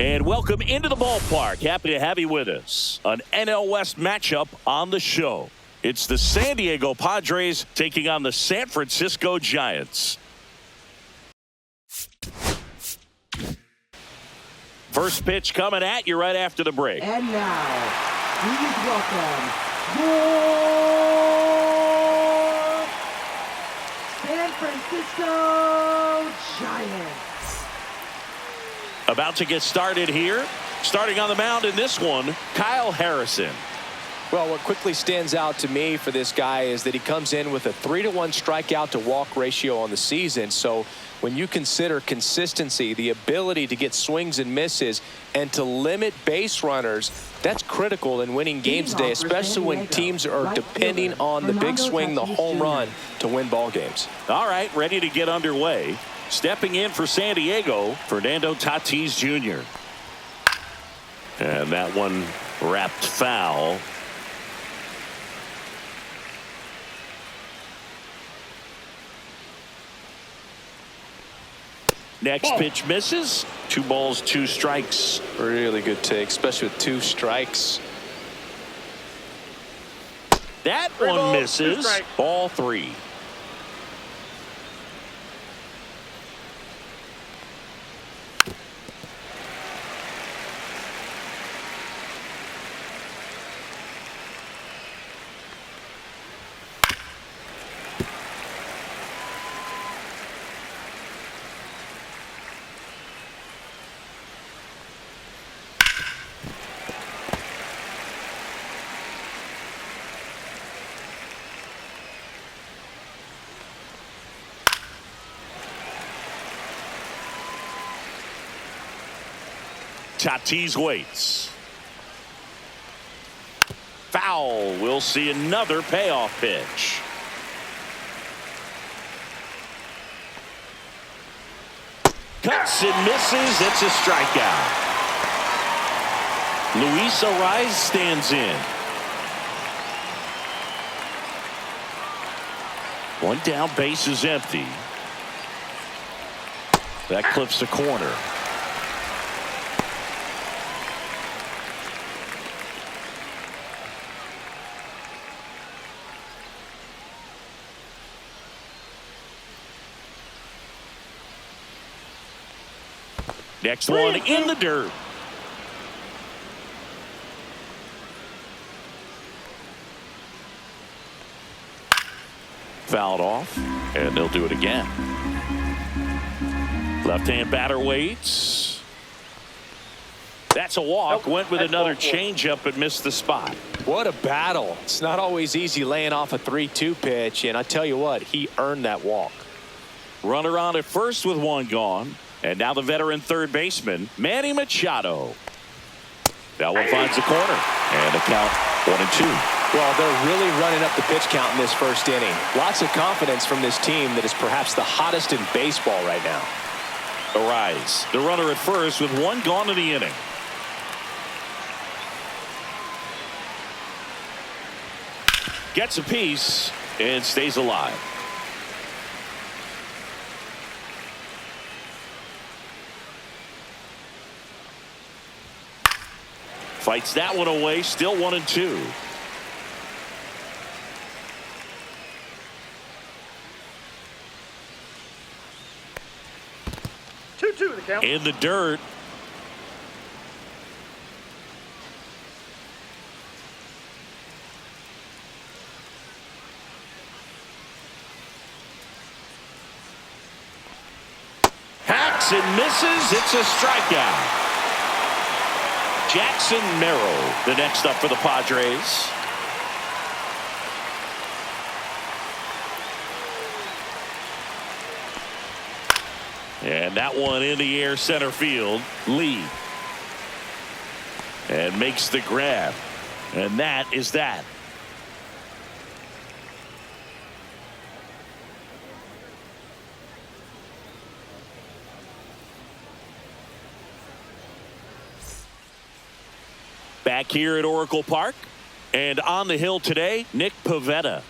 And welcome into the ballpark. Happy to have you with us. An NL West matchup on the show. It's the San Diego Padres taking on the San Francisco Giants. First pitch coming at you right after the break. And now, please welcome your San Francisco Giants. About to get started here. Starting on the mound in this one, Kyle Harrison. Well, what quickly stands out to me for this guy is that he comes in with a 3-to-1 strikeout to walk ratio on the season. So when you consider consistency, the ability to get swings and misses and to limit base runners, that's critical in winning games today, especially when teams are depending on the big swing, the home run, to win ball games. All right, ready to get underway. Stepping in for San Diego, Fernando Tatis Jr. And that one wrapped foul. Next pitch misses. 2 balls, 2 strikes. Really good take, especially with 2 strikes. That one misses. Ball 3. Tatis waits. Foul. We'll see another payoff pitch. Cuts and misses. It's a strikeout. Luis Ariz stands in. 1 down, base is empty. That clips the corner. Next one in the dirt. Fouled off, and they'll do it again. Left-hand batter waits. That's a walk. Went with another changeup and missed the spot. What a battle. It's not always easy laying off a 3-2 pitch, and I tell you what, he earned that walk. Runner on at first with 1 gone. And now the veteran third baseman, Manny Machado. That one finds the corner. And the count 1-2. Well, they're really running up the pitch count in this first inning. Lots of confidence from this team that is perhaps the hottest in baseball right now. Ariz, the runner at first with 1 gone in the inning. Gets a piece and stays alive. Fights that one away, still 1-2. The count. In the dirt. Hacks and misses. It's a strikeout. Jackson Merrill, the next up for the Padres. And that one in the air center field. Lee. And makes the grab. And that is that. Back here at Oracle Park. And on the hill today, Nick Pivetta.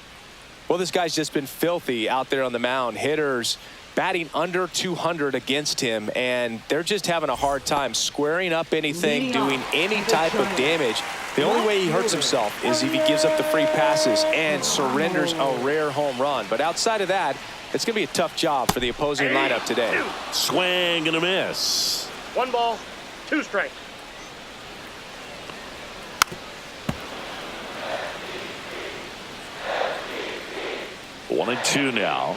Well, this guy's just been filthy out there on the mound. Hitters batting under 200 against him, and they're just having a hard time squaring up anything, doing any type of damage. The only way he hurts himself is if he gives up the free passes and surrenders a rare home run. But outside of that, it's going to be a tough job for the opposing lineup today. Swing and a miss. 1 ball, 2 strikes. 1-2 now.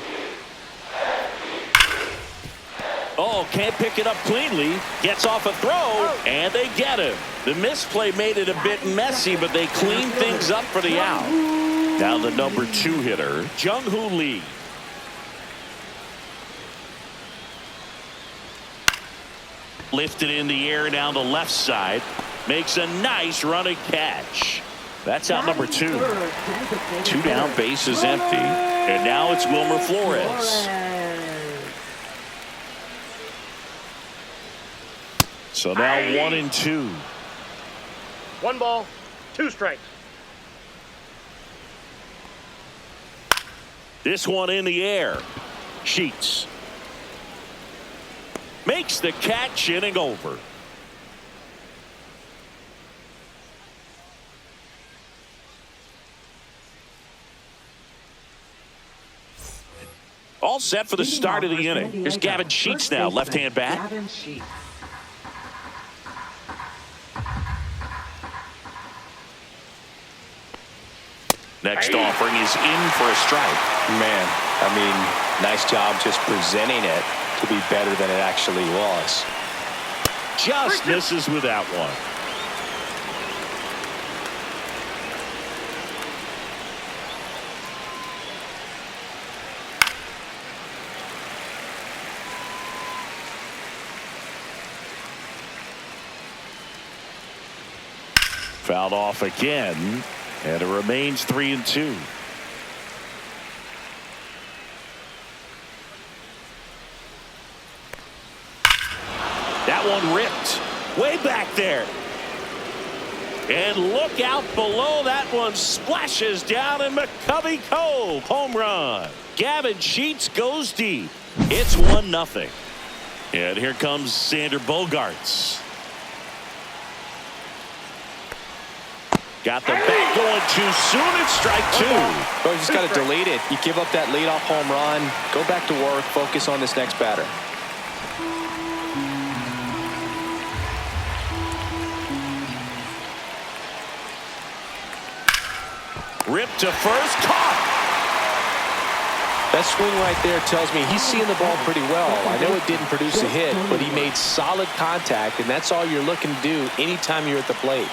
Oh, can't pick it up cleanly. Gets off a throw, and they get him. The misplay made it a bit messy, but they clean things up for the out. Now the number 2 hitter, Jung-Hoo Lee. Lifted in the air down the left side. Makes a nice running catch. That's out number 2. 2 down, base is empty. And now it's Wilmer Flores. So now 1-2. 1 ball, 2 strikes. This one in the air. Sheets. Makes the catch, inning over. All set for the start of the inning. Here's Gavin Sheets now, left-hand bat. Next offering is in for a strike. Man, I mean, nice job just presenting it to be better than it actually was. Just misses with that one. Fouled off again, and it remains 3-2. That one ripped way back there. And look out below. That one splashes down in McCovey Cove. Home run. Gavin Sheets goes deep. It's 1-0. And here comes Xander Bogaerts. Got the bat going too soon. It's strike 2. Well, you just got to delete it. You give up that leadoff home run. Go back to work. Focus on this next batter. Ripped to first. Caught. That swing right there tells me he's seeing the ball pretty well. I know it didn't produce a hit, but he made solid contact, and that's all you're looking to do anytime you're at the plate.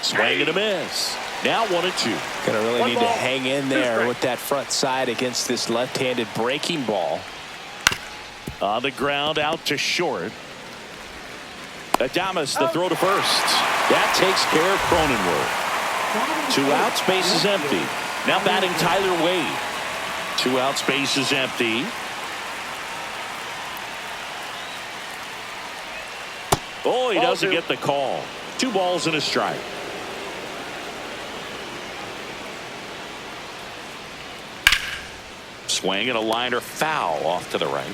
Swing and a miss. Now 1-2. Gonna really need to hang in there with that front side against this left-handed breaking ball. On the ground, out to short. Adames, the throw to first. That takes care of Cronenworth. 2 outs, base is empty. Now batting Tyler Wade. 2 outs, base is empty. Oh, he doesn't get the call. 2 balls and a strike. Swing and a liner foul off to the right.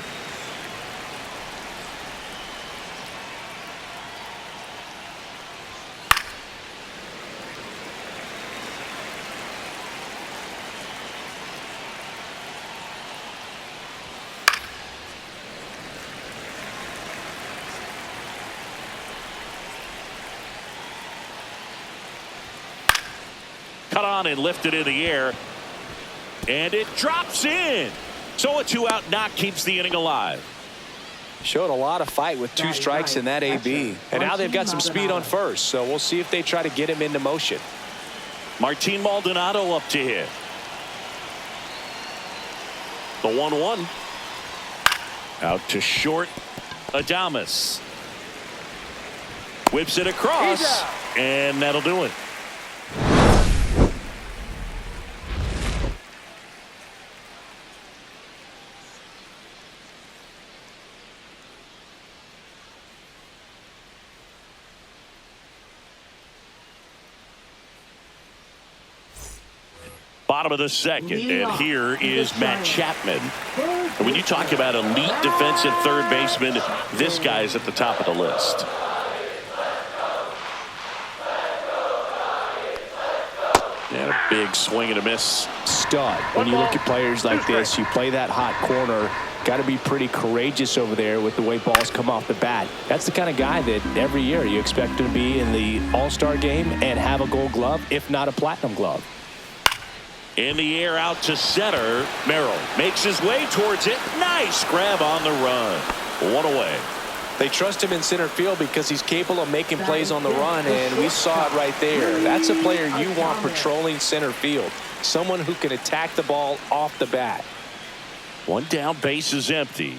Cut on and lifted in the air. And it drops in. So a 2-out knock keeps the inning alive. Showed a lot of fight with 2 strikes in that AB. And now they've got some speed on first. So we'll see if they try to get him into motion. Martin Maldonado up to hit. The 1-1. Out to short. Adames. Whips it across. And that'll do it. Bottom of the second, and here is Matt Chapman. And when you talk about elite defensive third baseman, this guy's at the top of the list. And a big swing and a miss. Stud. When you look at players like this, you play that hot corner, got to be pretty courageous over there with the way balls come off the bat. That's the kind of guy that every year you expect to be in the All-Star game and have a Gold Glove, if not a Platinum Glove. In the air out to center. Merrill makes his way towards it. Nice grab on the run. One away. They trust him in center field because he's capable of making plays on the run, and we saw it right there. That's a player you want patrolling center field. Someone who can attack the ball off the bat. One down, base is empty.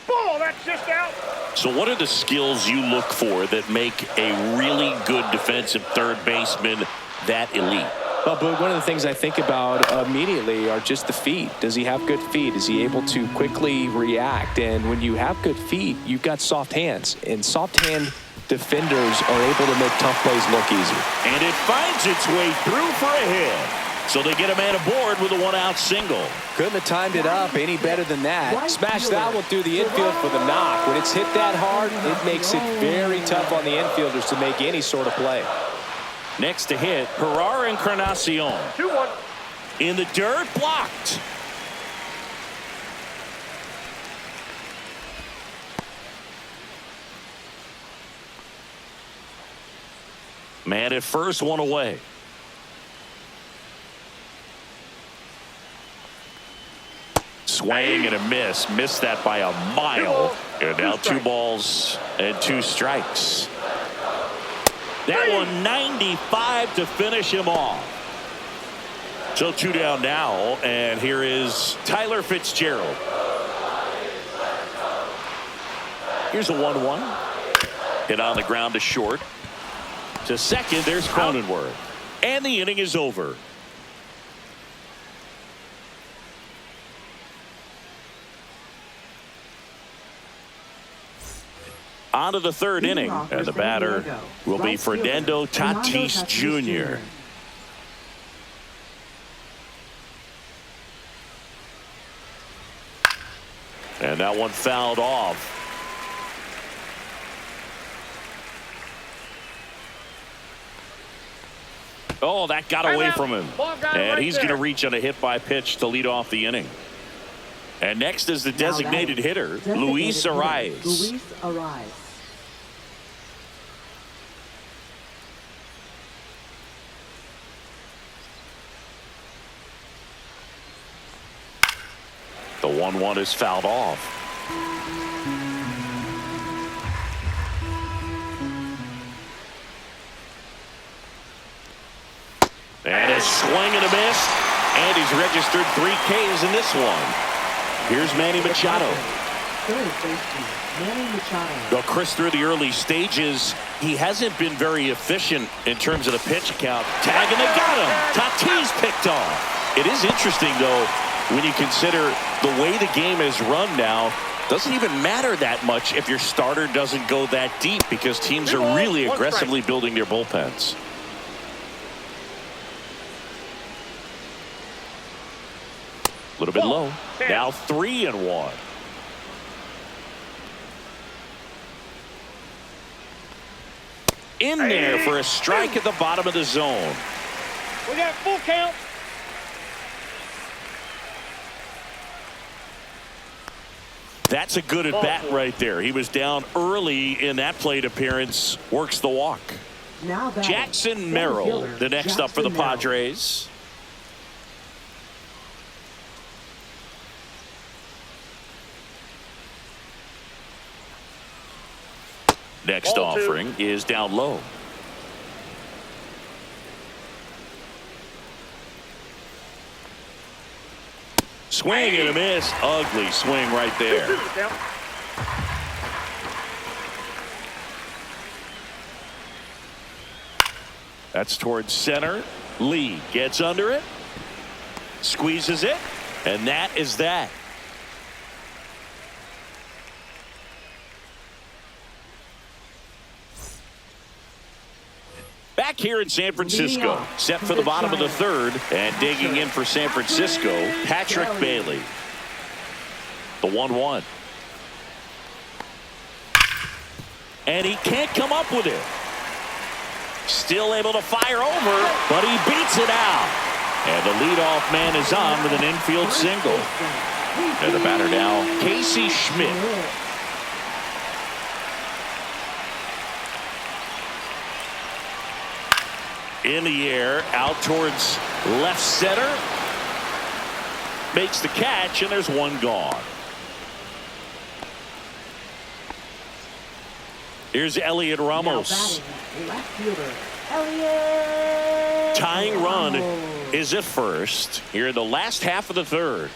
Ball, that's just out. So what are the skills you look for that make a really good defensive third baseman that elite? Well, Boog, one of the things I think about immediately are just the feet. Does he have good feet? Is he able to quickly react? And when you have good feet, you've got soft hands. And soft hand defenders are able to make tough plays look easy. And it finds its way through for a hit. So they get a man aboard with a one-out single. Couldn't have timed it up any better than that. Smash that one through the infield for the knock. When it's hit that hard, it makes it very tough on the infielders to make any sort of play. Next to hit, Herrera Encarnacion. 2-1. In the dirt, blocked. Man at first, one away. Swing and a miss. Missed that by a mile. And now 2 balls and 2 strikes. That one 95 to finish him off. So 2 down now, and here is Tyler Fitzgerald. Here's a 1-1. Hit on the ground to short. To second, there's Cronenworth. And the inning is over. On to the third inning, and the batter will be Fernando Tatis Jr. And that one fouled off. Oh, that got away from him. And he's going to reach on a hit by pitch to lead off the inning. And next is the designated hitter, Luis Arias. Luis Arias. The 1-1 is fouled off. And a swing and a miss. And he's registered 3 Ks in this one. Here's Manny Machado. Well, Chris, through the early stages, he hasn't been very efficient in terms of the pitch count. Tag, and they got him. Tatis picked off. It is interesting, though, when you consider the way the game is run now. Doesn't even matter that much if your starter doesn't go that deep, because teams are really aggressively building their bullpens. A little bit low. Now 3-1. In there for a strike at the bottom of the zone. We got full count. That's a good at bat right there. He was down early in that plate appearance. Works the walk. Now Jackson Merrill, the next up for the Padres. Next offering is down low. Swing and a miss. Ugly swing right there. That's towards center. Lee gets under it. Squeezes it. And that is that. back here in San Francisco. Set for the bottom of the third. And digging in for San Francisco, Patrick Bailey. The 1-1. And he can't come up with it. Still able to fire over, but he beats it out. And the leadoff man is on with an infield single. And the batter now, Casey Schmidt. In the air, out towards left center. Makes the catch, and there's one gone. Here's Elliot Ramos. Left fielder, Elliot Tying run Ramos. is at first here in the last half of the third.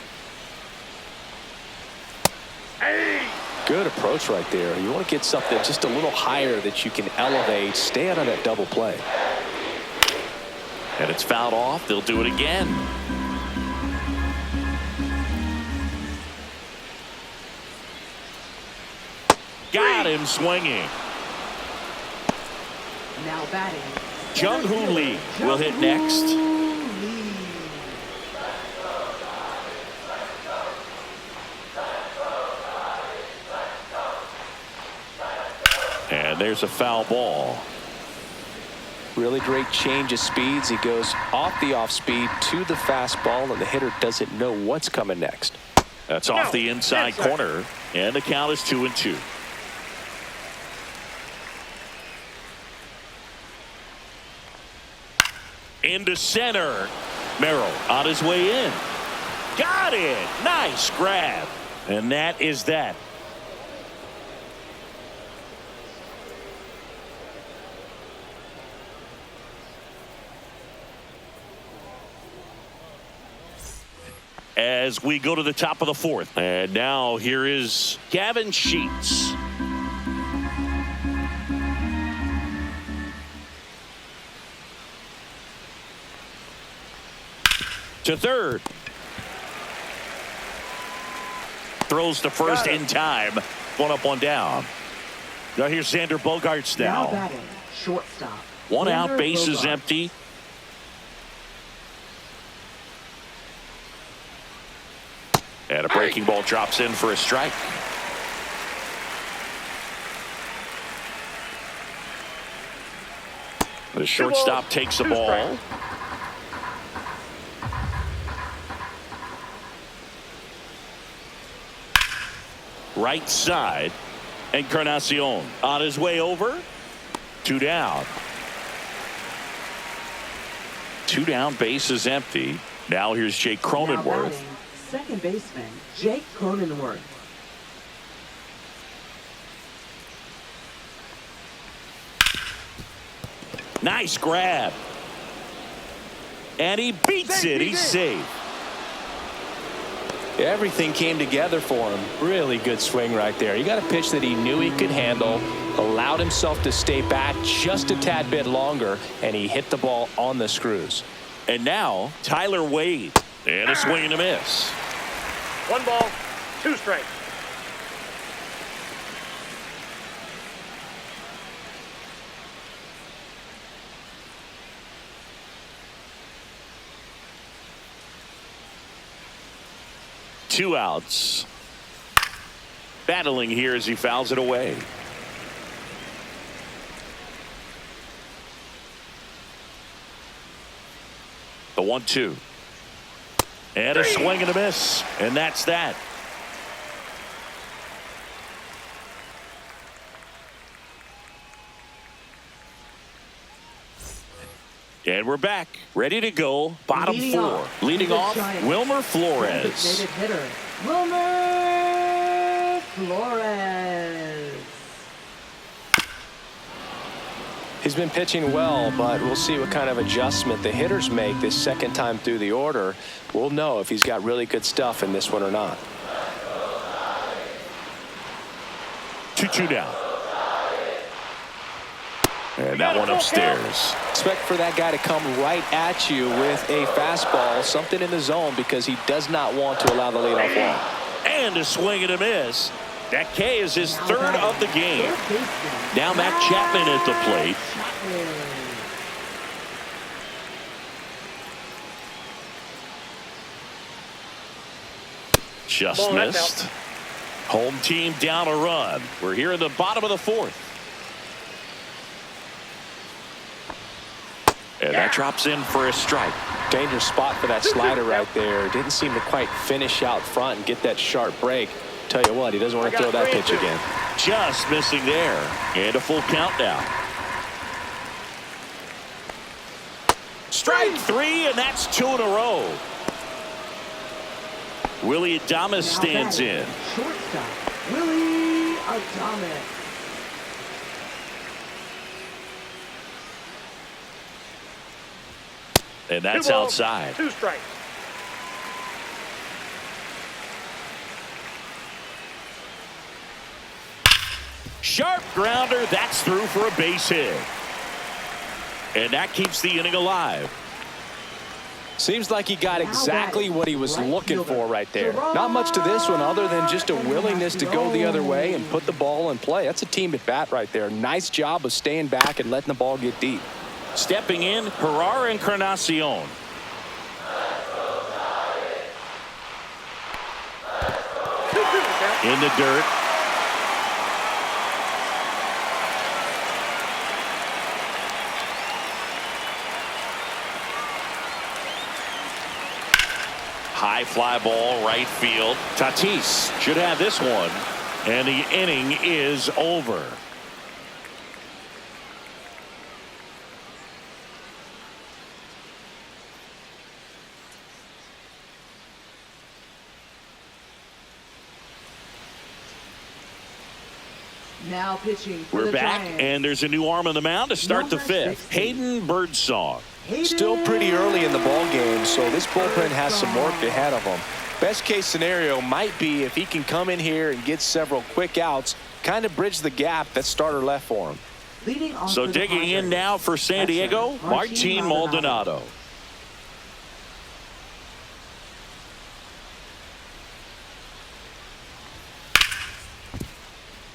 Good approach right there. You want to get something just a little higher that you can elevate. Stay out of that double play. And it's fouled off. They'll do it again. Got him swinging. Now batting, Jung-Hoo Lee will hit next. And there's a foul ball. Really great change of speeds. He goes off the off speed to the fastball, and the hitter doesn't know what's coming next. That's off the inside corner, and the count is 2-2. Into center. Merrill on his way in. Got it. Nice grab. And that is that. As we go to the top of the fourth. And now here is Gavin Sheets. To third. Throws to first in time. One up, one down. Now here's Xander Bogaerts now. Now batting, shortstop. One out, Xander bases Bogaerts. empty. And a breaking ball drops in for a strike. The shortstop takes the ball. Right side. Encarnacion on his way over. Two down. Two down, base is empty. Now here's Jake Now Cronenworth. batting, second baseman, Jake Cronenworth. Nice grab. And he beats it. He's safe. Everything came together for him. Really good swing right there. You got a pitch that he knew he could handle, allowed himself to stay back just a tad bit longer, and he hit the ball on the screws. And now Tyler Wade. And a swing and a miss. 1 ball, 2 strikes. Two outs. Battling here as he fouls it away. The 1-2. And a swing and a miss. And that's that. And we're back. Ready to go. Bottom Leading four. off, Leading the off, Giants. Wilmer Flores. Designated hitter, Wilmer Flores. He's been pitching well, but we'll see what kind of adjustment the hitters make this second time through the order. We'll know if he's got really good stuff in this one or not. 2-2 down. And that one upstairs. Expect for that guy to come right at you with a fastball, something in the zone, because he does not want to allow the leadoff walk. And a swing and a miss. That K is his third of the game. Now Matt Chapman at the plate. Just Ball, that's missed. out. Home team down a run. We're here in the bottom of the fourth. And that drops in for a strike. Dangerous spot for that slider right there. Didn't seem to quite finish out front and get that sharp break. Tell you what, he doesn't want to throw that pitch again. Just missing there. And a full count now. Strike three, and that's 2 in a row. Willie Adames stands in. Shortstop, Willie Adames. And that's 2 balls, outside. 2 strikes. Sharp grounder. That's through for a base hit. And that keeps the inning alive. Seems like he got exactly what he was looking for right there. Not much to this one other than just a willingness to go the other way and put the ball in play. That's a team at bat right there. Nice job of staying back and letting the ball get deep. Stepping in, Herrera Encarnacion. In the dirt. High fly ball, right field. Tatis should have this one. And the inning is over. Now pitching for We're the back, Giants. and there's a new arm in the mound to start the Number fifth. 60. Hayden Birdsong. Still pretty early in the ball game, so this bullpen has some work ahead of him. Best case scenario might be if he can come in here and get several quick outs, kind of bridge the gap that starter left for him. Leading off So for the digging in Padres. now for San Diego, Martin Maldonado.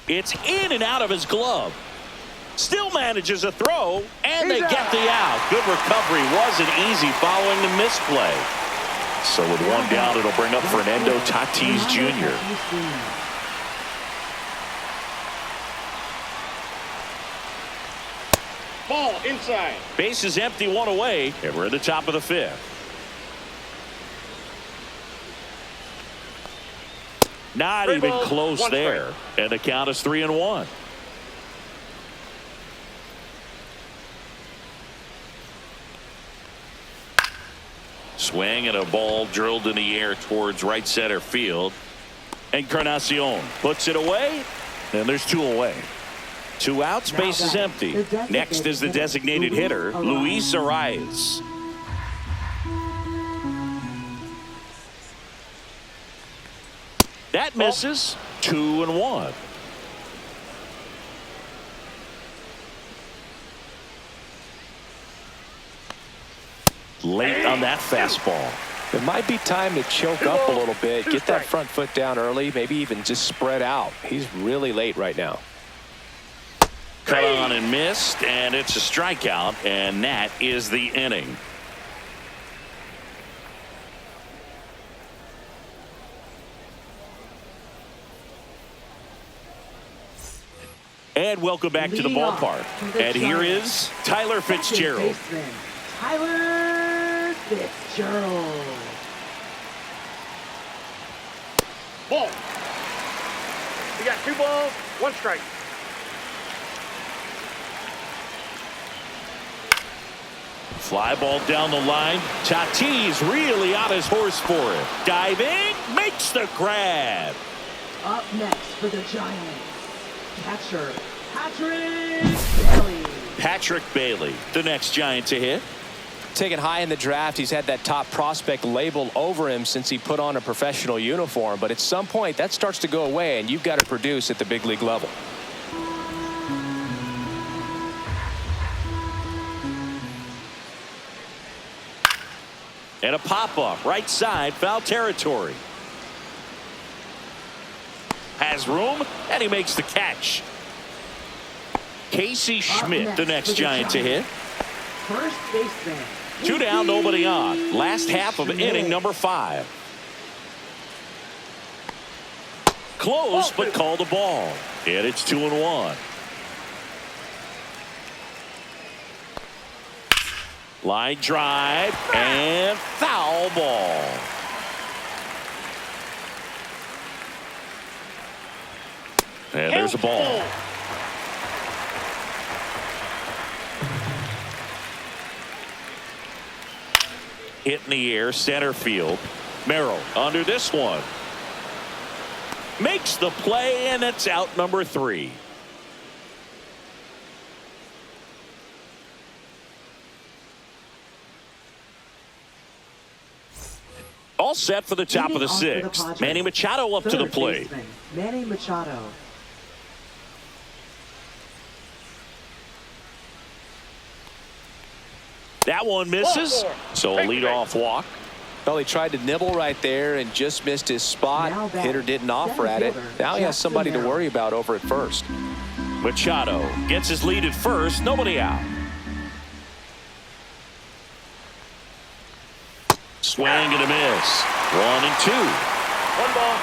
It's in and out of his glove. Still manages a throw, and they get the out. Good recovery. Wasn't easy following the misplay. So with one down, it'll bring up Fernando Tatis Jr. Ball inside. Base is empty, 1 away, and we're at the top of the fifth. Not 3 even balls, close 1 there. And the count is 3-1. Swing and a ball drilled in the air towards right center field. Encarnacion puts it away, and there's 2 away. 2 outs, base is empty. Next is the designated hitter, Luis Arias. That misses. 2-1. Late on that fastball. It might be time to choke up a little bit, get that front foot down early, maybe even just spread out. He's really late right now. Cut on and missed, and it's a strikeout, and that is the inning. And welcome back to the Leading off ballpark. for the And here Giants. is Tyler Second Fitzgerald. baseman, Tyler Fitzgerald. Ball. We got 2 balls, 1 strike. Fly ball down the line. Tatis really on his horse for it. Diving, makes the grab. Up next for the Giants, catcher Patrick Bailey. Patrick Bailey, the next Giant to hit. Taken high in the draft, he's had that top prospect label over him since he put on a professional uniform. But at some point, that starts to go away, and you've got to produce at the big league level. And a pop-up, right side, foul territory. Has room, and he makes the catch. Casey Schmidt, the next Giant to hit. First baseman. 2 down, nobody on. Last half of inning number 5. Close, but called a ball. And it's 2-1. Line drive and foul ball. And there's a ball. Hit in the air, center field. Merrill under this one. Makes the play, and it's out number 3. All set for the top of the 6th. Manny Machado up to the plate. Manny Machado. That one misses, so a leadoff walk. Well, he tried to nibble right there and just missed his spot. Hitter didn't offer at it. Now he has somebody to worry about over at first. Machado gets his lead at first. Nobody out. Swing and a miss. 1-2. 1 ball,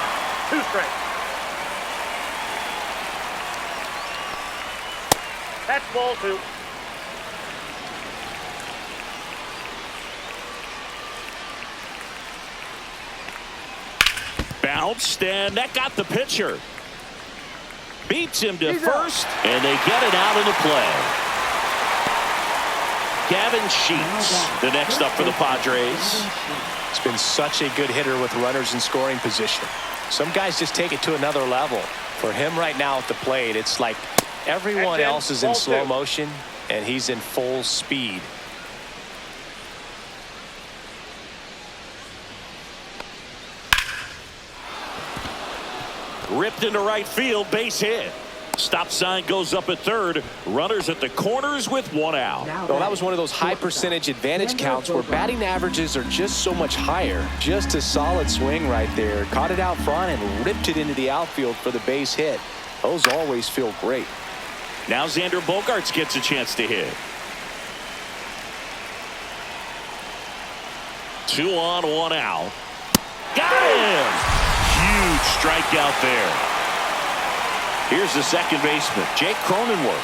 2 strikes. That's ball 2. Bounced, and that got the pitcher. Beats him to first, and they get it out of the play. Gavin Sheets, the next up for the Padres. He's been such a good hitter with runners in scoring position. Some guys just take it to another level. For him right now at the plate, it's like everyone else is in slow motion, and he's in full speed. Ripped into right field, base hit. Stop sign goes up at third. Runners at the corners with 1 out. Well, that was one of those high percentage advantage counts where batting averages are just so much higher. Just a solid swing right there. Caught it out front and ripped it into the outfield for the base hit. Those always feel great. Now Xander Bogaerts gets a chance to hit. 2 on, 1 out. Got him! Huge strikeout there. Here's the second baseman, Jake Cronenworth.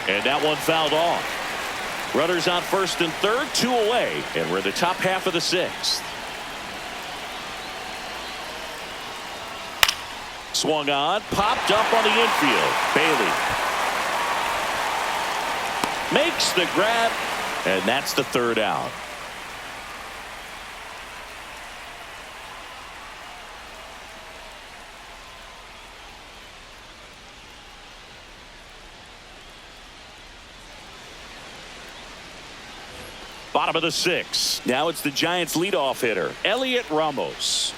And that one fouled off. Runners on first and third, 2 away, and we're in the top half of the 6th. Swung on, popped up on the infield. Bailey makes the grab, and that's the 3rd out. Bottom of the 6th. Now it's the Giants leadoff hitter, Elliot Ramos.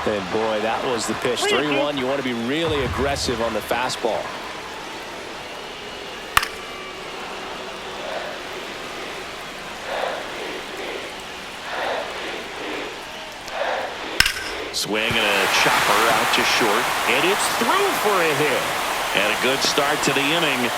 And boy, that was the pitch. 3-1. You want to be really aggressive on the fastball. Swing and a chopper out to short, and it's through for a hit. And a good start to the inning.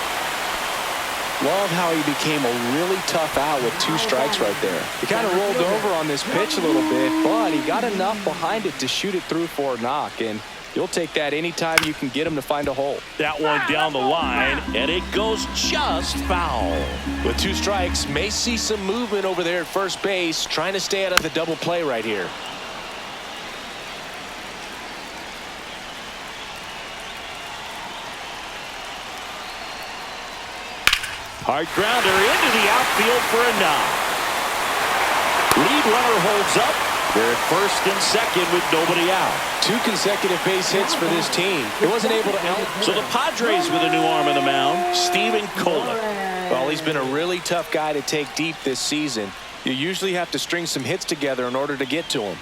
Love how he became a really tough out with 2 strikes right there. He kind of rolled over on this pitch a little bit, but he got enough behind it to shoot it through for a knock, and you'll take that anytime you can get him to find a hole. That one down the line, and it goes just foul. With 2 strikes, may see some movement over there at first base, trying to stay out of the double play right here. Hard grounder into the outfield for a knock. Lead runner holds up. They're at first and second with nobody out. 2 consecutive base hits for this team. It wasn't able to help. So the Padres with a new arm on the mound, Steven Kolick. Well, he's been a really tough guy to take deep this season. You usually have to string some hits together in order to get to him.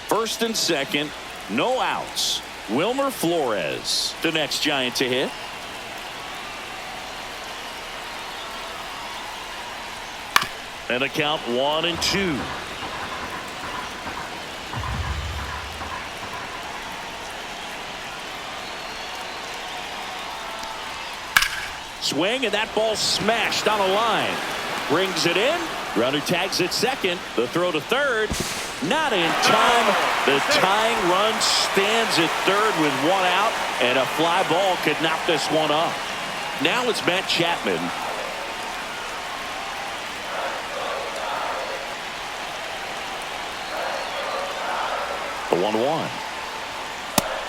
First and second, no outs. Wilmer Flores, the next Giant to hit. And the count 1-2. Swing, and that ball smashed on a line. Brings it in. Runner tags at second. The throw to third. Not in time. The tying run stands at third with one out, and a fly ball could knock this one off. Now it's Matt Chapman. The 1-1.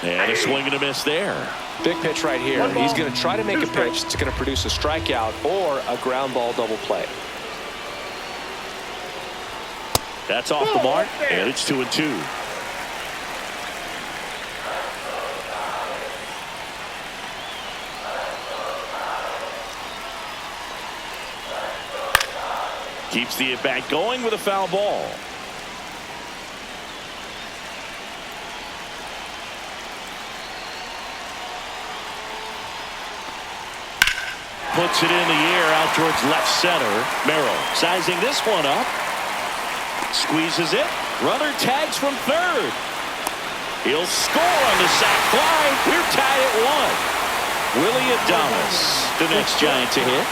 And a swing and a miss there. Big pitch right here. He's going to try to make a pitch that's going to produce a strikeout or a ground ball double play. That's off the mark, and it's 2-2. Keeps the at-bat going with a foul ball. Puts it in the air out towards left center. Merrill sizing this one up. Squeezes it. Runner tags from third. He'll score on the sac fly. We're tied at 1. Willie Adames, the next Giant to hit.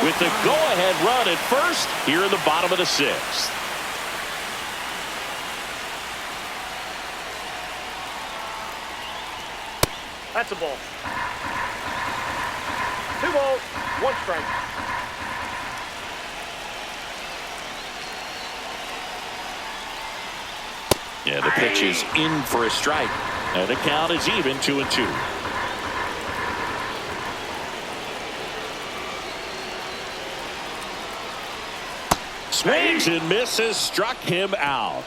With the go-ahead run at first here in the bottom of the 6th. That's a ball. 2 balls, 1 strike. Yeah, the pitch is in for a strike. And the count is even 2-2. Swings and misses, struck him out.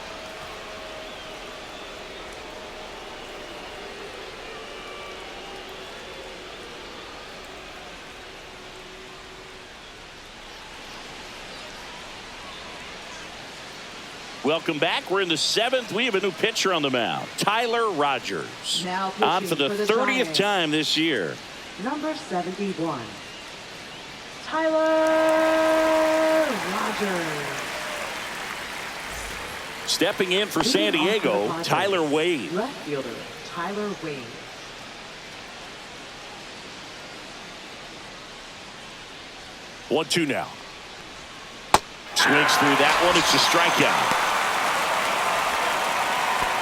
Welcome back. We're in the 7th. We have a new pitcher on the mound, Tyler Rogers. Now on for the 30th Giants. time this year. Number 71, Tyler Rogers. Stepping in for San Leading off for the Diego, Padres, Tyler Wade. Left fielder, Tyler Wade. One, two now. Swings through that one. It's a strikeout.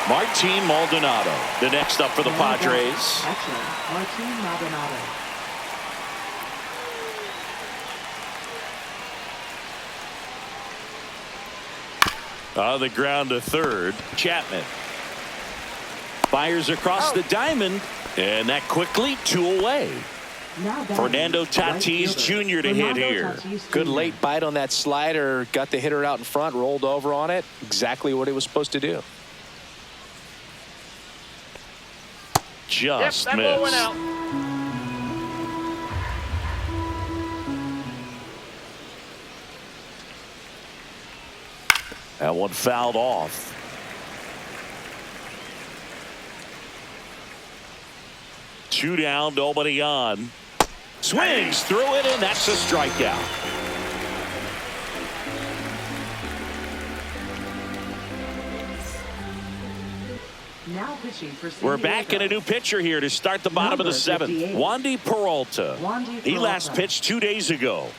Martin Maldonado, the next up for the Padres. Catcher, Martin Maldonado. On the ground to third, Chapman. Fires across the diamond, and that quickly 2 away. Now Fernando Tatis Jr. to hit here. Good late bite on that slider. Got the hitter out in front, rolled over on it. Exactly what he was supposed to do. Just that ball went missed. out. That one fouled off. Two down, nobody on. Swings through it, and that's a strikeout. Now pitching for San We're back in Diego. a new pitcher here to start the bottom of the Number 7th. 58. Wandy Peralta. Wandy He last Peralta. pitched 2 days ago.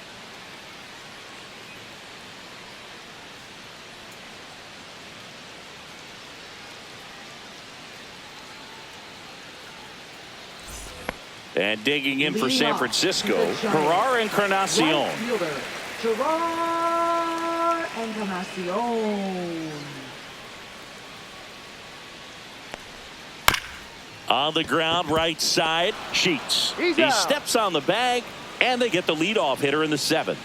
And digging in for Leading San off Francisco, to the Giants. Gerard Encarnacion. Right fielder, Gerard Encarnacion. On the ground, right side, Sheets. He's He out. steps on the bag, and they get the leadoff hitter in the 7th.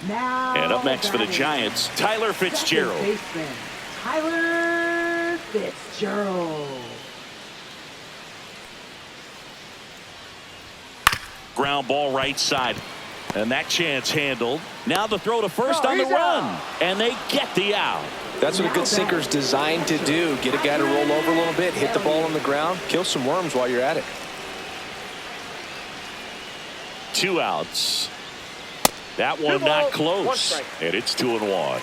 Now And up next for the batting, Giants, Tyler Fitzgerald. second baseman, Tyler Fitzgerald. Ground ball right side. And that chance handled. Now the throw to first on the he's run. out. And they get the out. That's what a good sinker's designed to do. Get a guy to roll over a little bit, hit the ball on the ground, kill some worms while you're at it. 2 outs. That one not One close. strike. And it's 2-1.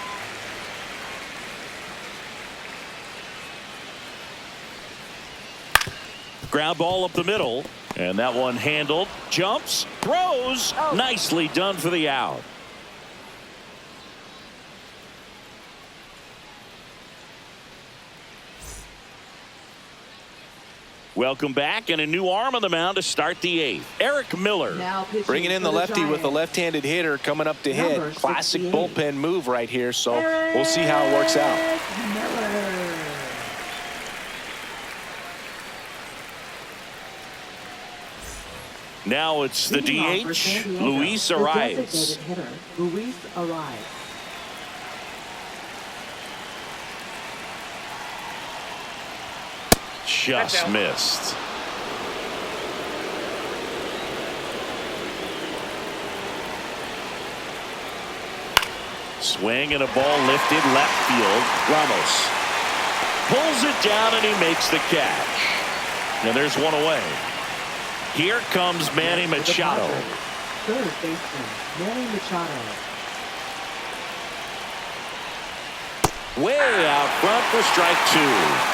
Ground ball up the middle. And that one handled. Jumps. Throws. Nicely done for the out. Welcome back, and a new arm on the mound to start the 8th. Eric Miller. Now pitching Bringing in the for lefty with a Giants. left-handed hitter coming up to Number hit. Classic 68. bullpen move right here, so we'll see how it works out. Eric Miller. Now it's the Leading off for DH, San Diego, Luis the Arias. designated hitter, Luis Arias. Just missed. Swing and a ball lifted left field. Ramos pulls it down and he makes the catch. And there's one away. Here comes Manny For the Machado. Padres, third baseman, Manny Machado. Way out front for strike 2.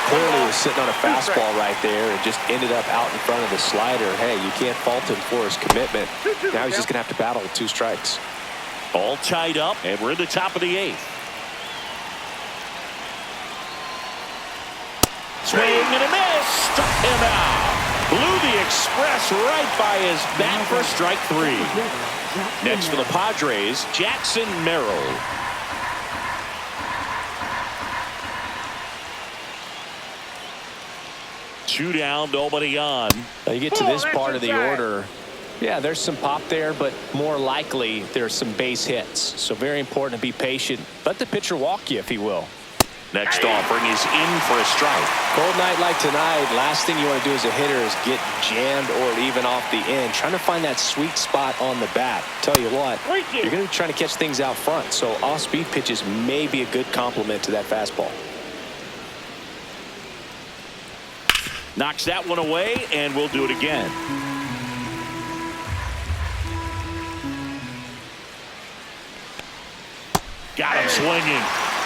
Clearly was sitting on a fastball right there and just ended up out in front of the slider. Hey, you can't fault him for his commitment. Now he's just going to have to battle with 2 strikes. All tied up, and we're in the top of the 8th. Swing and a miss. Struck him out. Blew the express right by his bat for strike 3. Next for the Padres, Jackson Merrill. Two down, nobody on. Now you get to this part of the order. Yeah, there's some pop there, but more likely there's some base hits. So very important to be patient. Let the pitcher walk you, if he will. Next offering is in for a strike. Cold night like tonight, last thing you want to do as a hitter is get jammed or even off the end. Trying to find that sweet spot on the bat. Tell you what, you're going to be trying to catch things out front. So off-speed pitches may be a good complement to that fastball. Knocks that one away, and we'll do it again. Got him swinging.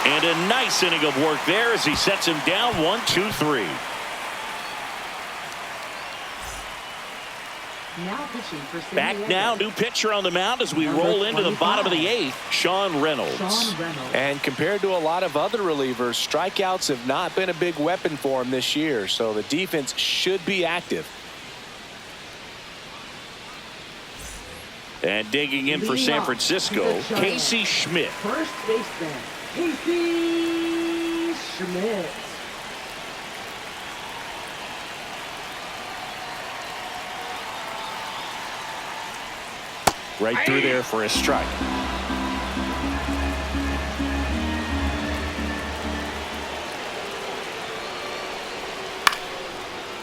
And a nice inning of work there as he sets him down 1-2-3. Now pitching for San Back Diego. now, new pitcher on the mound as we Number roll into the 25. bottom of the 8th, Sean Reynolds. Sean Reynolds. And compared to a lot of other relievers, strikeouts have not been a big weapon for him this year. So the defense should be active. And digging in for Leading San off Francisco, to the Giants. Casey Schmidt. First baseman, Casey Schmidt. Right through there for a strike.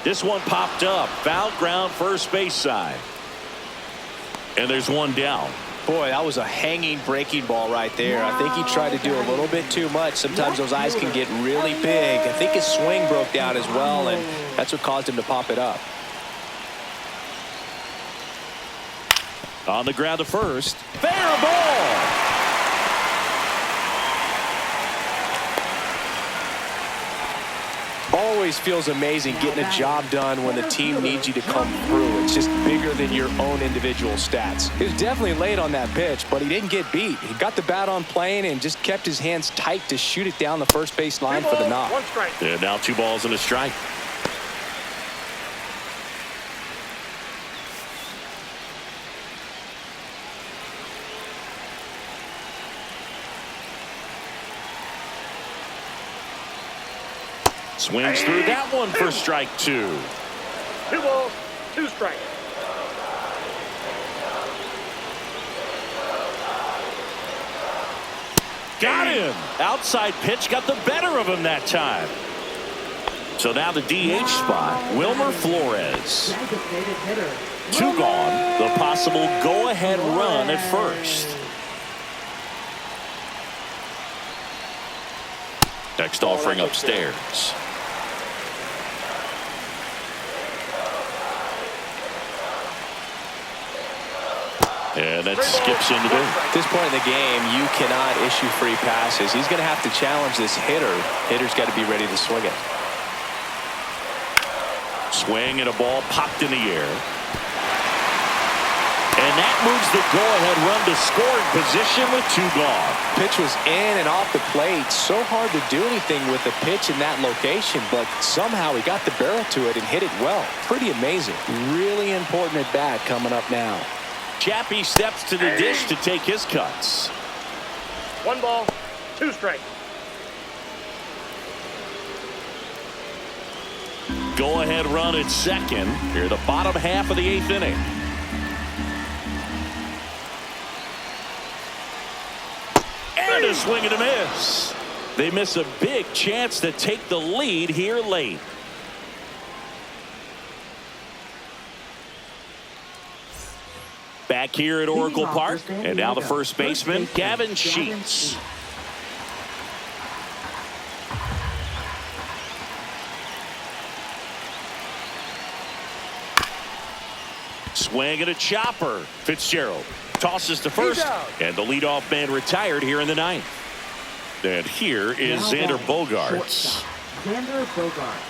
This one popped up. Foul ground first base side. And there's one down. Boy, that was a hanging breaking ball right there. I think he tried to do a little bit too much. Sometimes those eyes can get really big. I think his swing broke down as well, and that's what caused him to pop it up. On the ground to first. Fair ball. Always feels amazing getting a job done when the team needs you to come through. It's just bigger than your own individual stats. He was definitely late on that pitch, but he didn't get beat. He got the bat on plane and just kept his hands tight to shoot it down the first base line for the knock. 1 strike. And now 2 balls and a strike. Swings through that one for strike 2. 2 balls, 2 strikes. Got him. Outside pitch got the better of him that time. So now the DH spot, Wilmer Flores. Designated hitter. 2 gone. The possible go-ahead run at first. Next offering upstairs. And that skips into there. At this point in the game, you cannot issue free passes. He's going to have to challenge this hitter. Hitter's got to be ready to swing it. Swing and a ball popped in the air. And that moves the go-ahead run to scoring position with 2 gone. Pitch was in and off the plate. So hard to do anything with the pitch in that location, but somehow he got the barrel to it and hit it well. Pretty amazing. Really important at bat coming up now. Chappie steps to the dish to take his cuts. 1 ball, 2 strikes. Go-ahead run at second. Here, the bottom half of the 8th inning. And a swing and a miss. They miss a big chance to take the lead here late. Back here at Oracle Park, and now the first baseman, Gavin Sheets. Swing and a chopper. Fitzgerald tosses to first, and the leadoff man retired here in the 9th. And here is Xander Bogaerts. Xander Bogaerts.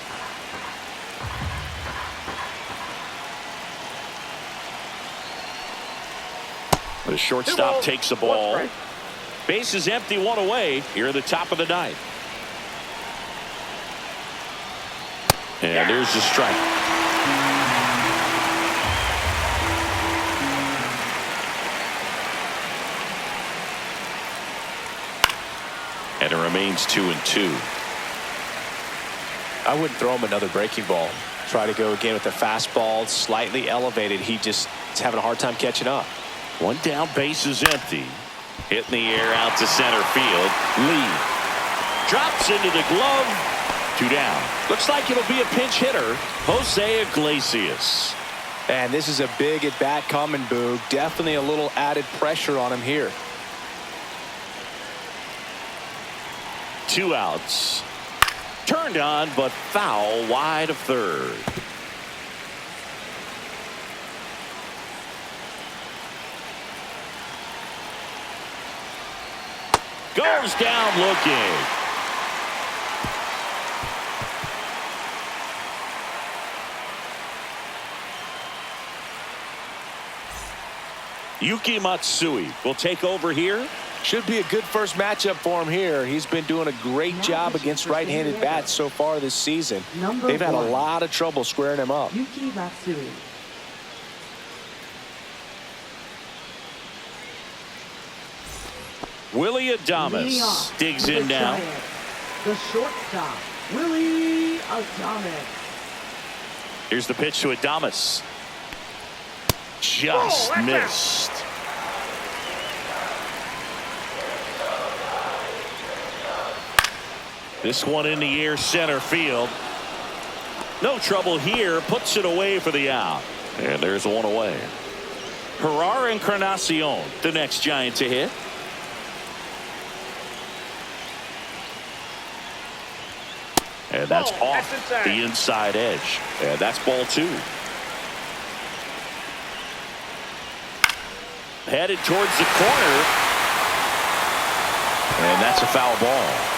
The shortstop takes the ball. Base is empty, 1 away here at the top of the 9th. And there's the strike. And it remains 2-2. I wouldn't throw him another breaking ball. Try to go again with the fastball, slightly elevated. He just is having a hard time catching up. 1 down, base is empty. Hit in the air out to center field. Lee drops into the glove. 2 down. Looks like it'll be a pinch hitter, Jose Iglesias. And this is a big at bat coming, Boog. Definitely a little added pressure on him here. 2 outs. Turned on, but foul wide of third. Goes down looking. Yuki Matsui will take over here. Should be a good first matchup for him here. He's been doing a great job against right-handed bats so far this season. They've had a lot of trouble squaring him up. Yuki Matsui. Willie Adames digs in now. The shortstop, Willie Adames. Here's the pitch to Adames. Just missed. This one in the air, center field. No trouble here. Puts it away for the out. And there's 1 away. Gerard Encarnacion, the next Giant to hit. And that's off the inside edge. And that's ball 2. Headed towards the corner. And that's a foul ball.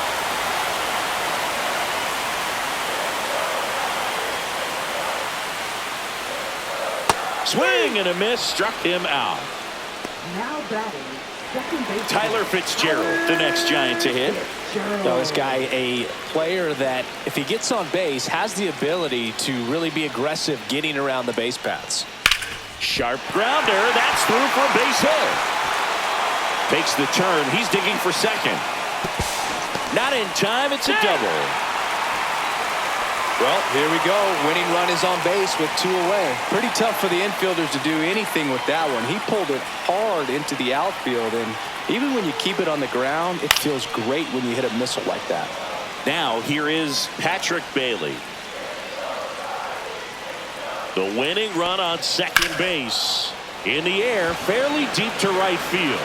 Swing and a miss, struck him out. Now batting, second base. Tyler Fitzgerald, the next Giant to hit. Now this guy, a player that if he gets on base has the ability to really be aggressive getting around the base paths. Sharp grounder, that's through for a base hit. Takes the turn, he's digging for second. Not in time, it's a double. Well, here we go. Winning run is on base with 2 away. Pretty tough for the infielders to do anything with that one. He pulled it hard into the outfield, and even when you keep it on the ground, it feels great when you hit a missile like that. Now here is Patrick Bailey. The winning run on second base. In the air, fairly deep to right field.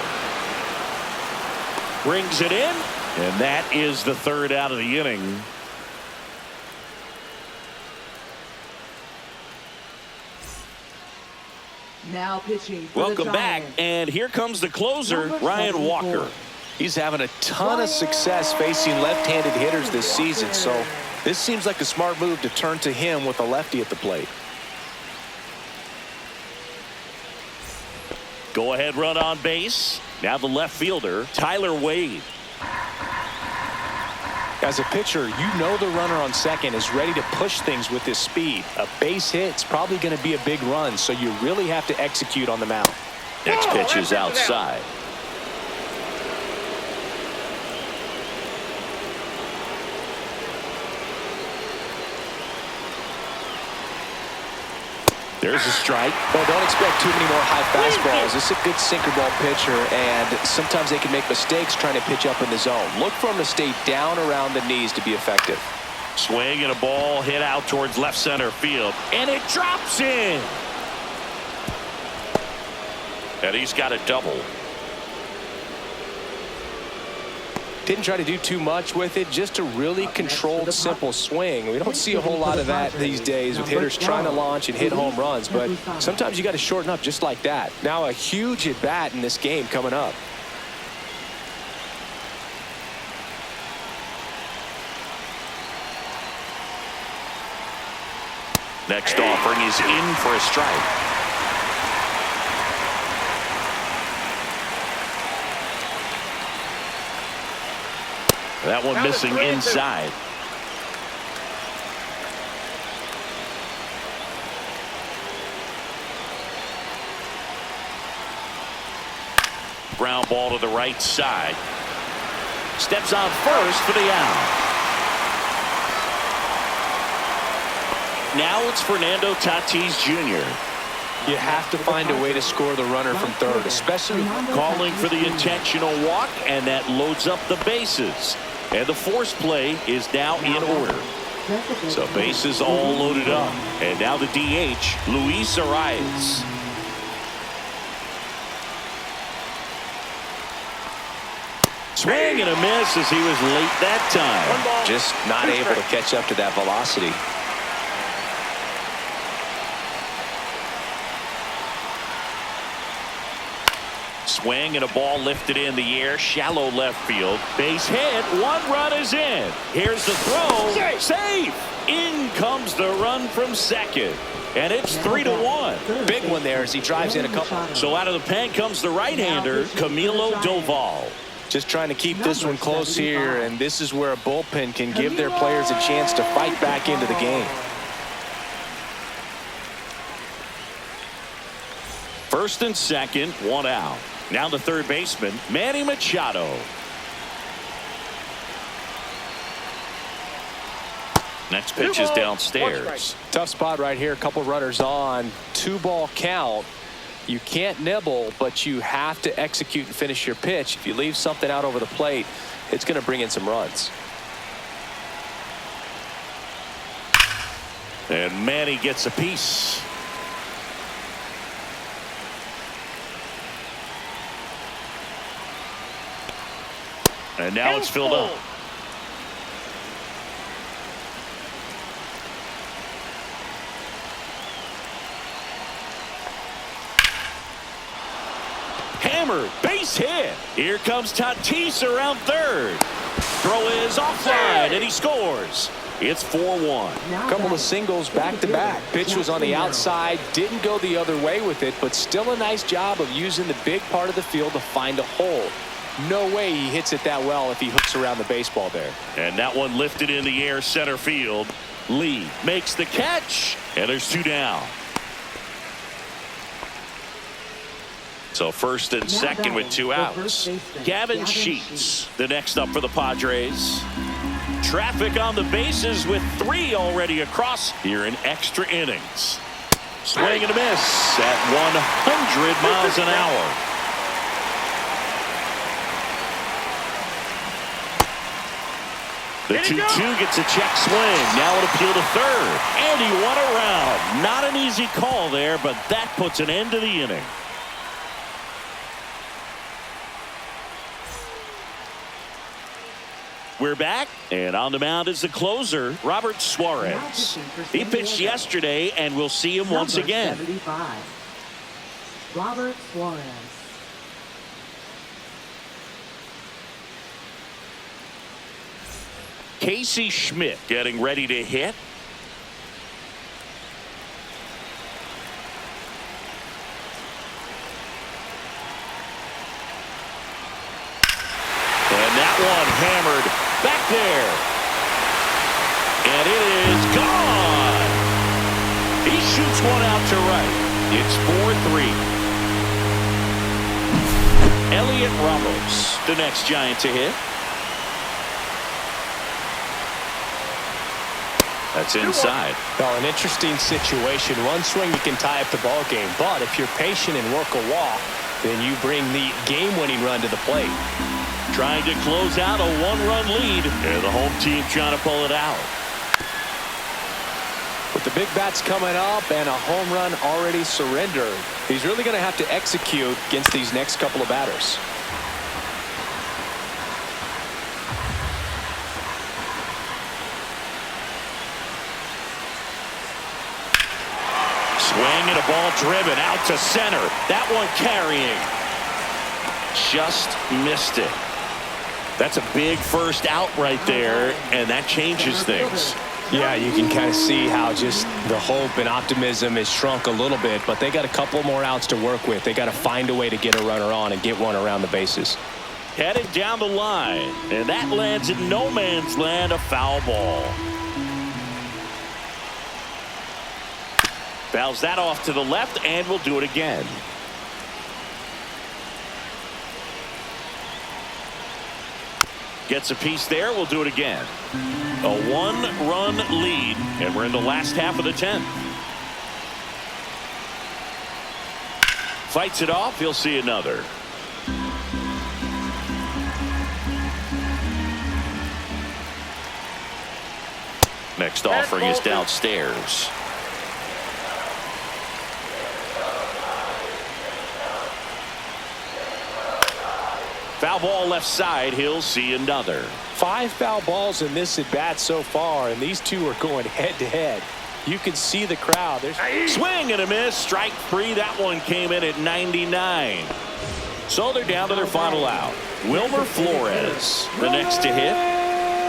Brings it in, and that is the 3rd out of the inning. Now pitching for the Welcome back, Giants. and here comes the closer, Number Ryan 74. Walker. He's having a ton of success facing left-handed hitters this season, so this seems like a smart move to turn to him with a lefty at the plate. Go ahead run on base. Now the left fielder, Tyler Wade. As a pitcher, you know the runner on second is ready to push things with his speed. A base hit's probably going to be a big run, so you really have to execute on the mound. Next pitch is outside. There's a strike. Well, don't expect too many more high fastballs. This is a good sinker ball pitcher, and sometimes they can make mistakes trying to pitch up in the zone. Look for him to stay down around the knees to be effective. Swing and a ball hit out towards left center field, and it drops in. And he's got a double. Didn't try to do too much with it, just a really controlled, simple swing. We don't see a whole lot of that these days with hitters trying to launch and hit home runs, but sometimes you got to shorten up just like that. Now a huge at bat in this game coming up. Next offering is in for a strike. That one missing inside. Ground ball to the right side. Steps on first for the out. Now it's Fernando Tatis Jr. You have to find a way to score the runner from third, especially calling for the intentional walk, and that loads up the bases. And the force play is now in order. So bases all loaded up. And now the DH, Luis Arias. Swing and a miss as he was late that time. just not able to catch up to that velocity. Swing and a ball lifted in the air, shallow left field. Base hit, one run is in. Here's the throw, safe. In comes the run from second, and it's 3-1. Big one there as he drives in a couple. So out of the pen comes the right-hander, Camilo Doval. Just trying to keep this one close here, and this is where a bullpen can give their players a chance to fight back into the game. First and second, one out. Now the third baseman, Manny Machado. Next pitch is downstairs. Tough spot right here. A couple runners on. 2-ball count. You can't nibble, but you have to execute and finish your pitch. If you leave something out over the plate, it's going to bring in some runs. And Manny gets a piece. And now it's filled up. Hammered, base hit. Here comes Tatis around third. Throw is offline, and he scores. It's 4-1. A couple of singles back-to-back. Pitch was on the outside, didn't go the other way with it, but still a nice job of using the big part of the field to find a hole. No way he hits it that well if he hooks around the baseball there. And that one lifted in the air, center field. Lee makes the catch, and there's 2 down. So first and second with 2 outs. Gavin Sheets, the next up for the Padres. Traffic on the bases with 3 already across here in extra innings. Swing and a miss at 100 miles an hour. The 2-2 gets a check swing. Now an appeal to third. And he won around. Not an easy call there, but that puts an end to the inning. We're back, and on the mound is the closer, Robert Suarez. He pitched yesterday, and we'll see him once again. Robert Suarez. Casey Schmidt getting ready to hit. And that one hammered back there. And it is gone. He shoots one out to right. It's 4-3. Elliot Ramos, the next Giant to hit. That's inside. Well, an interesting situation. One swing you can tie up the ball game, but if you're patient and work a walk, then you bring the game-winning run to the plate. Trying to close out a one-run lead, and the home team trying to pull it out. With the big bats coming up and a home run already surrendered, he's really going to have to execute against these next couple of batters. Swing and a ball driven out to center. That one carrying. Just missed it. That's a big first out right there, and that changes things. Yeah, you can kind of see how just the hope and optimism is shrunk a little bit, but they got a couple more outs to work with. They got to find a way to get a runner on and get one around the bases. Headed down the line, and that lands in no man's land, a foul ball. Fouls that off to the left, and we'll do it again. Gets a piece there. We'll do it again. A one-run lead, and we're in the last half of the 10th. Fights it off. He'll see another. Next offering is downstairs. Foul ball left side. He'll see another. 5 foul balls in this at bat so far, and these two are going head to head. You can see the crowd. Swing and a miss. Strike 3. That one came in at 99. So they're down to their final out. Wilmer Flores, the next to hit.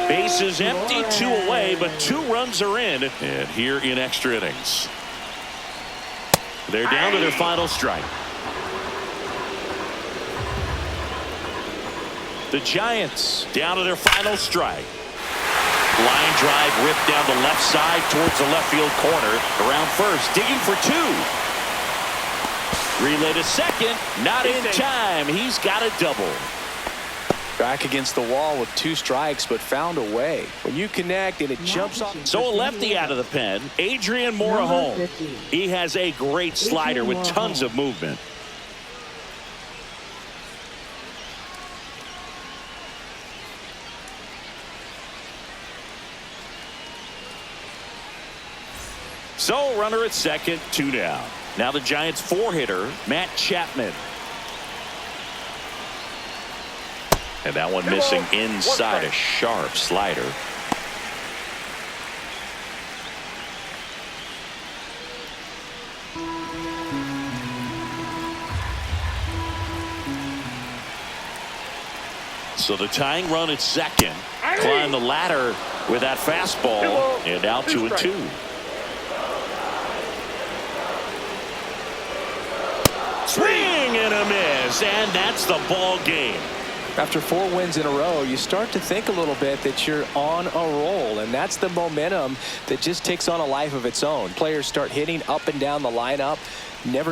Bases empty, 2 away, but 2 runs are in. And here in extra innings. They're down to their final strike. The Giants down to their final strike. Line drive ripped down the left side towards the left field corner. Around first, digging for 2. Relay to second, not in time. He's got a double. Back against the wall with 2 strikes, but found a way. When you connect and it jumps off. So a lefty out of the pen, Adrian Morejon. He has a great slider with tons of movement. So runner at second, 2 down. Now the Giants 4-hitter, Matt Chapman. And that one missing inside, a sharp slider. So the tying run at second. Climb the ladder with that fastball. And out to a 2. Swing and a miss, and that's the ball game. After 4 wins in a row, you start to think a little bit that you're on a roll, and that's the momentum that just takes on a life of its own. Players start hitting up and down the lineup. Never